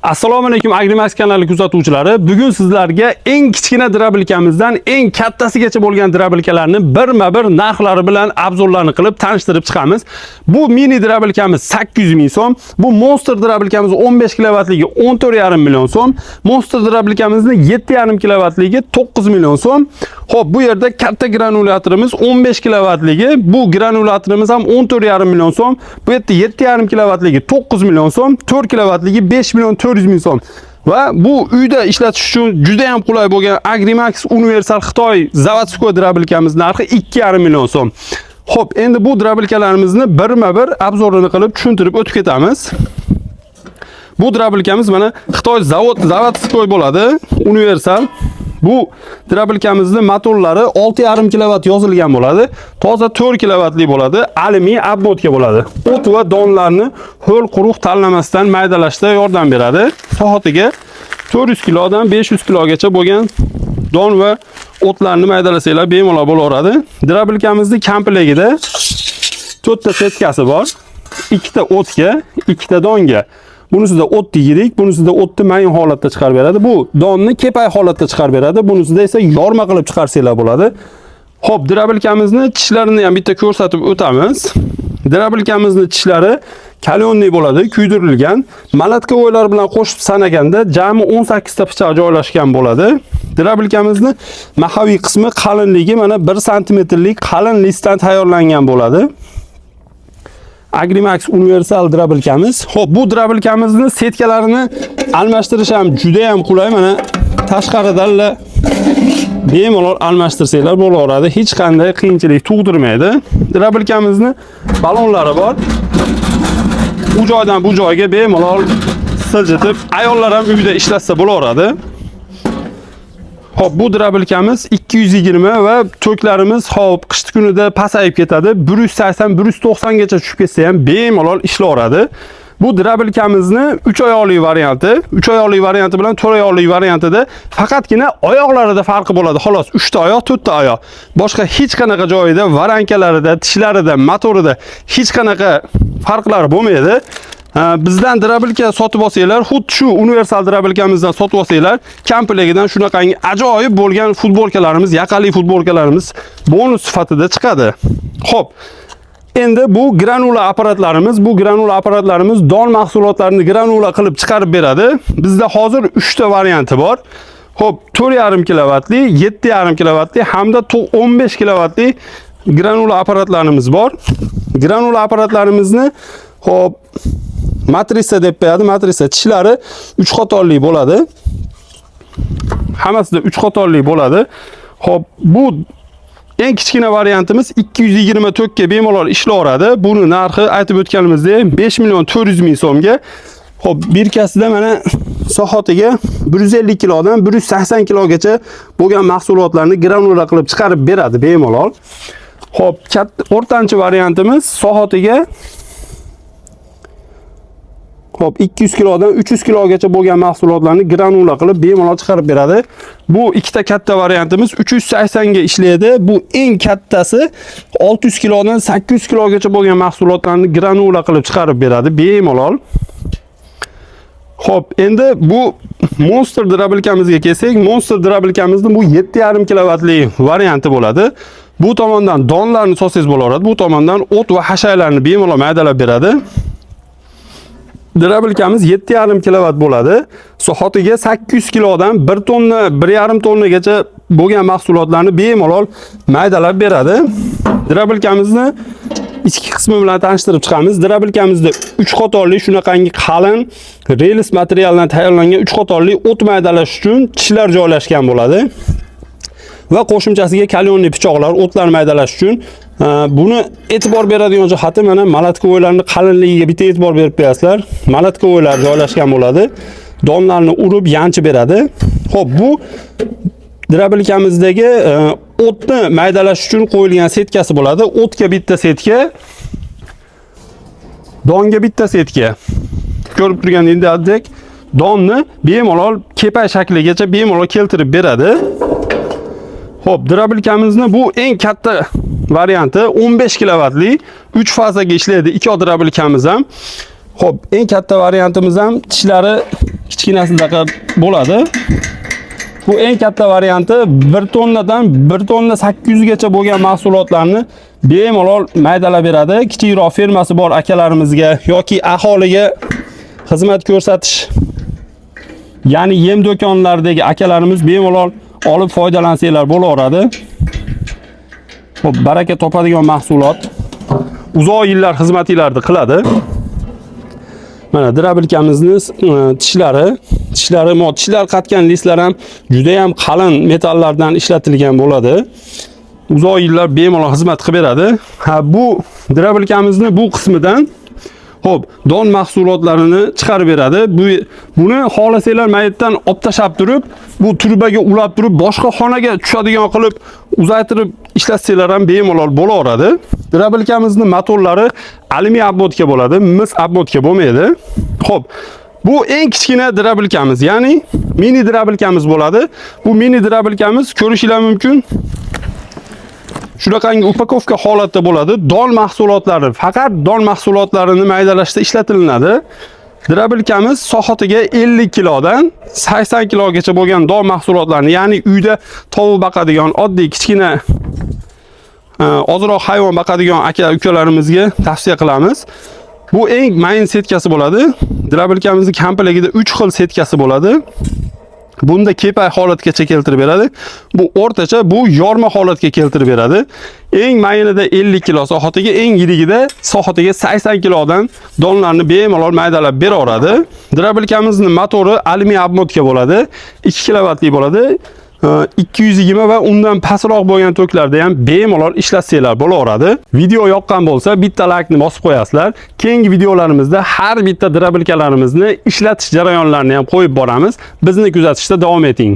Assalomu alaykum Agrimax kanali kuzatuvchilari. Bugun sizlarga eng kichkina drabilkamizdan eng kattasigacha bo'lgan drabilkalarni birma-bir narxlari bilan obzorlarni qilib tanishtirib chiqamiz. Bu mini drabilkamiz 800 ming so'm, bu Monster drabilkamiz 15 kilovatligi 14,5 million so'm, Monster drabilkamizni 7,5 kilovatligi 9 million so'm. Xo'p, bu yerda katta granulyatorimiz 15 kilovatligi, bu granulyatorimiz ham 14,5 million so'm, bu yerda 7,5 kilovatligi 9 million so'm, 4 kilovatligi 5 million 400 ming so'm. Va bu uyda ishlatish uchun juda ham qulay bo'lgan Agrimax Universal Xitoy zavodskoy drabilkamiz narxi 2,5 million so'm. Xo'p, endi bu drabilkalarimizni birma-bir obzorini qilib tushuntirib o'tib ketamiz. Bu drabilkamiz mana Xitoy zavodskoy bo'ladi, Universal. Bu drabilkamizning motorlari 6,5 kilovat yozilgan bo'ladi. Toza 4 kilovatli bo'ladi, alyumiy obmotka bo'ladi. O't va donlarni ho'l quruq tanlamasdan maydalashda yordam beradi. Soatiga 400 kilodan 500 kilogacha bo'lgan don va o'tlarni maydalasanglar bemalol bo'laveradi. Drabilkamizning komplektida 4 ta setkasi bor. 2 ta o'tga, 2 ta donga. Bunisida o'tni yirik, bunisida o'tni mayin holatda chiqarib beradi. Bu donni kepay holatda chiqarib beradi. Bunisida esa yorma qilib chiqarsanglar bo'ladi. Xo'p, drabilkamizni tishlarini ham bitta ko'rsatib o'tamiz. Drabilkamizning tishlari kalyonli bo'ladi, kuydirilgan. Malatka o'ylar bilan qo'shib sanaganda jami 18 ta pichoq joylashgan bo'ladi. Drabilkamizning mahaviy qismi qalinligi mana 1 santimetrlik qalin listdan tayyorlangan bo'ladi. Agrimax Universal drabilkamiz. Xo'p, bu drabilkamizni setkalarini almashtirish ham juda ham qulay. Mana tashqaridan bemalol almashtirsanglar bo'laveradi. Hech qanday qiyinchilik tug'dirmaydi. Drabilkamizni balonlari bor. U joydan bu joyga bemalol siljitib, ayollar ham uyda ishlatsa bo'laveradi. Xo'p, bu drabilkamiz 220 va to'klarimiz xo'p qish kunida pasayib ketadi. 180, 190 gacha tushib ketsa ham bemalol ishlaveradi. Bu drabilkamizni 3 oyoqli varianti, 3 oyoqli varianti bilan 4 oyoqli variantida faqatgina oyoqlarida farqi bo'ladi. Xolos, 3 ta oyoq, 4 ta oyoq. Boshqa hech qanaqa joyida, varankalarida, tishlarida, motorida hech qanaqa farqlar bo'lmaydi. Bizdan drabilka sotib olsanglar, xuddi shu universal drabilkamizdan sotib olsanglar, komplegidan shunaqangi ajoyib bo'lgan futbolkalarimiz, yaqali futbolkalarimiz bonus sifatida chiqadi. Xo'p, endi bu granula apparatlarimiz, don mahsulotlarini granula qilib chiqarib beradi. Bizda hozir 3 ta varianti bor. Xo'p, 4,5 kilovatli, 7,5 kilovatli hamda 15 kilovatli granula apparatlarimiz bor. Granula apparatlarimizni xo'p matrisa deb qo'yadi. Matrisa tishlari 3 qatorli bo'ladi. Hammasida 3 qatorli bo'ladi. Xo'p, bu eng kichkina variantimiz 224 ga bemalol ishlaveradi. Buni narxi aytib o'tganimizdek 5 million 400 ming so'mga. Xo'p, birkasida mana soatiga 150 kilodan 180 kilogacha bo'lgan mahsulotlarni granula qilib chiqarib beradi bemalol. Xo'p, o'rtanchi variantimiz soatiga Xo'p, 200 kilodan 300 kilogacha bo'lgan mahsulotlarni granula qilib bemalol chiqarib beradi. Bu ikkita katta variantimiz 380 ga ishlaydi. Bu eng kattasi 600 kilodan 800 kilogacha bo'lgan mahsulotlarni granula qilib chiqarib beradi bemalol. Xo'p, endi bu Monster drabilkamizga kelsak, Monster drabilkamizning bu 7,5 kilovatli varianti bo'ladi. Bu tomondan donlarni solsangiz bo'laveradi, bu tomondan o't va hashaylarni bemalol maydalab beradi. Drabilkamiz 7,5 kilovat bo'ladi. Soatiga 800 kilodan 1 tonna, 1,5 tonnagacha bo'lgan mahsulotlarni bemalol maydalab beradi. Drabilkamizni ichki qismi bilan tanishtirib chiqamiz. Drabilkamizda 3 qatorli shunaqangi qalin relis materialdan tayyorlangan 3 qatorli o't maydalash uchun tishlar joylashgan bo'ladi. Va qo'shimchasiga kalyonli pichoqlar, o'tlar maydalash uchun buni e'tibor beradigan jihati mana malatka o'ylarning qalinligiga bitta e'tibor berib qo'yasizlar. Malatka o'ylar joylashgan bo'ladi. Donlarni urib yanchib beradi. Xo'p, bu drabilkamizdagi o'tni maydalash uchun qo'yilgan setkasi bo'ladi. O'tga bitta setka, donga bitta setka. Ko'rib turganingizdek, donni bemalol kepay shakligacha bemalol keltirib beradi. Xo'p, drabilkamizni bu eng katta varianti 15 kilovatli 3 fazaga ishlaydi. 2 drabilkamiz ham. Xo'p, eng katta variantimiz ham tishlari kichkinasidaqa bo'ladi. Bu eng katta varianti 1 tonnadan 1 tonna 800 gacha bo'lgan mahsulotlarni bemalol maydalab beradi. Kichikroq fermasi bor akalarimizga yoki aholiga xizmat ko'rsatish, ya'ni yem do'konlaridagi akalarimiz bemalol olib foydalansanglar bo'laveradi. Xo'p, baraka topadigan mahsulot uzoq yillar xizmatinglarni qiladi. Mana drabilkamizni tishlar qatgan listlar ham juda ham qalin metallardan ishlatilgan bo'ladi. Uzoq yillar bemalol xizmat qilib beradi. Bu drabilkamizni bu qismidan xo'p, don mahsulotlarini chiqarib beradi. Buni xohlasanglar mayitdan olib tashab turib, bu turbaga ulab turib, boshqa xonaga tushadigan qilib uzaytirib ishlatsanglar ham bemalol bo'laveradi. Drabilkamizni motorlari alyumiy obmotka bo'ladi, mis obmotka bo'lmaydi. Xo'p, bu eng kichkina drabilkamiz, ya'ni mini drabilkamiz bo'ladi. Bu mini drabilkamiz ko'rishingiz mumkin. Shunaqangi upakovka holatda bo'ladi. Don mahsulotlari, faqat don mahsulotlarini maydalashda ishlatilinadi. Drabilkamiz sohatiga 50 kilodan 80 kilogacha bo'lgan don mahsulotlarni, ya'ni uyda tovuq boqadigan, oddiy kichkina ozroq hayvon boqadigan aka-ukalarimizga tavsiya qilamiz. Bu eng mayin setkasi bo'ladi. Drabilkamizning komplektida 3 xil setkasi bo'ladi. Bunda kepay holatgacha keltirib beradi. Bu o'rtacha, bu yorma holatga keltirib beradi. Eng mayinida 50 kilo sohatiga, eng yirigida sohatiga 80 kilodan donlarni bemalol maydalab beraveradi. Drabilkamizning motori alyumiy obmotka bo'ladi. 2 kilovatli bo'ladi. 220 va undan pastroq bo'lgan toklarda ham bemalol ishlatsanglar bo'laveradi. Video yoqqan bo'lsa, bitta laykni bosib qo'yasizlar. Keyingi videolarimizda har bitta drabilkalarimizni ishlatish jarayonlarini ham qo'yib boramiz. Bizni kuzatishda davom eting.